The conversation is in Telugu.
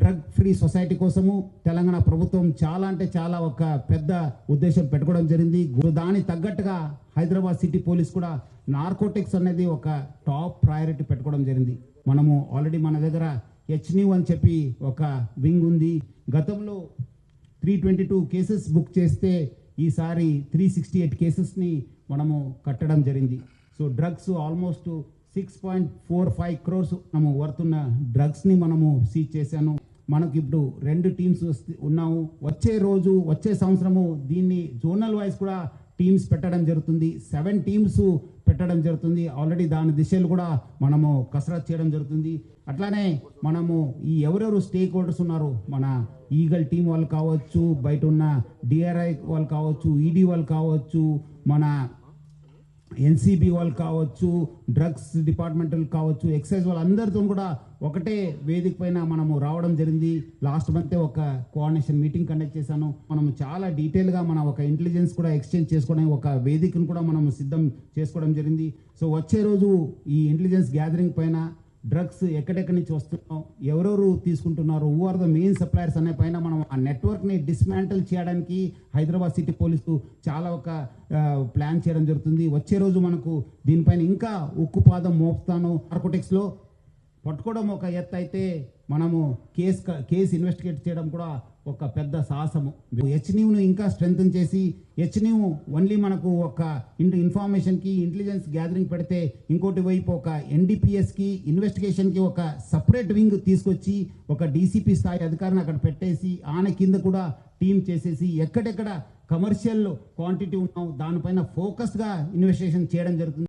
డ్రగ్ ఫ్రీ సొసైటీ కోసము తెలంగాణ ప్రభుత్వం చాలా అంటే చాలా ఒక పెద్ద ఉద్దేశం పెట్టుకోవడం జరిగింది. దానికి తగ్గట్టుగా హైదరాబాద్ సిటీ పోలీస్ కూడా నార్కోటిక్స్ అనేది ఒక టాప్ ప్రయారిటీ పెట్టుకోవడం జరిగింది. మనము ఆల్రెడీ మన దగ్గర హెచ్న్యూ అని చెప్పి ఒక వింగ్ ఉంది. గతంలో 322 కేసెస్ బుక్ చేస్తే ఈసారి 368 కేసెస్ని మనము కట్టడం జరిగింది. సో డ్రగ్స్ ఆల్మోస్ట్ 6.45 crores మనము వర్తున్న డ్రగ్స్ని మనము సీజ్ చేశాను. మనకు ఇప్పుడు 2 టీమ్స్ ఉన్నాము. వచ్చే సంవత్సరము దీన్ని జోనల్ వైజ్ కూడా టీమ్స్ పెట్టడం జరుగుతుంది. 7 టీమ్స్ పెట్టడం జరుగుతుంది. ఆల్రెడీ దాని దిశలు కూడా మనము కసరత్ చేయడం జరుగుతుంది. అట్లానే మనము ఈ ఎవరెవరు స్టేక్ హోల్డర్స్ ఉన్నారు, మన ఈగల్ టీం వాళ్ళు కావచ్చు, బయట ఉన్న డిఆర్ఐ వాళ్ళు కావచ్చు, ఈడీ వాళ్ళు కావచ్చు, మన ఎన్సీబీ వాళ్ళు కావచ్చు, డ్రగ్స్ డిపార్ట్మెంటల్ కావచ్చు, ఎక్సైజ్ వాళ్ళందరితో కూడా ఒకటే వేదిక పైన మనము రావడం జరిగింది. లాస్ట్ మంత్ ఒక కోఆర్డినేషన్ మీటింగ్ కండక్ట్ చేశాను. మనము చాలా డీటెయిల్గా మన ఒక ఇంటెలిజెన్స్ కూడా ఎక్స్చేంజ్ చేసుకోవడానికి ఒక వేదికను కూడా మనము సిద్ధం చేసుకోవడం జరిగింది. సో వచ్చే రోజు ఈ ఇంటెలిజెన్స్ గ్యాదరింగ్ పైన డ్రగ్స్ ఎక్కడెక్కడి నుంచి వస్తున్నాం, ఎవరెవరు తీసుకుంటున్నారు, who are the main suppliers అనే పైన మనం ఆ నెట్వర్క్ని డిస్మాంటిల్ చేయడానికి హైదరాబాద్ సిటీ పోలీసు చాలా ఒక ప్లాన్ చేయడం జరుగుతుంది. వచ్చే రోజు మనకు దీనిపైన ఇంకా ఉక్కుపాదం మోపుతాను. నార్కోటిక్స్లో పట్టుకోవడం ఒక ఎత్తు అయితే మనము కేసు ఇన్వెస్టిగేట్ చేయడం కూడా ఒక పెద్ద సాహసము. హెచ్న్యూను ఇంకా స్ట్రెంగ్తన్ చేసి హెచ్న్యూ ఓన్లీ మనకు ఒక ఇన్ఫర్మేషన్కి ఇంటెలిజెన్స్ గ్యాదరింగ్ పెడితే ఇంకోటి వైపు ఒక ఎన్డీపీఎస్కి ఇన్వెస్టిగేషన్కి ఒక సపరేట్ వింగ్ తీసుకొచ్చి ఒక డీసీపీ స్థాయి అధికారిని అక్కడ పెట్టేసి ఆయన కింద కూడా టీం చేసేసి ఎక్కడెక్కడ కమర్షియల్ క్వాంటిటీ ఉన్నాం దానిపైన ఫోకస్గా ఇన్వెస్టిగేషన్ చేయడం జరుగుతుంది.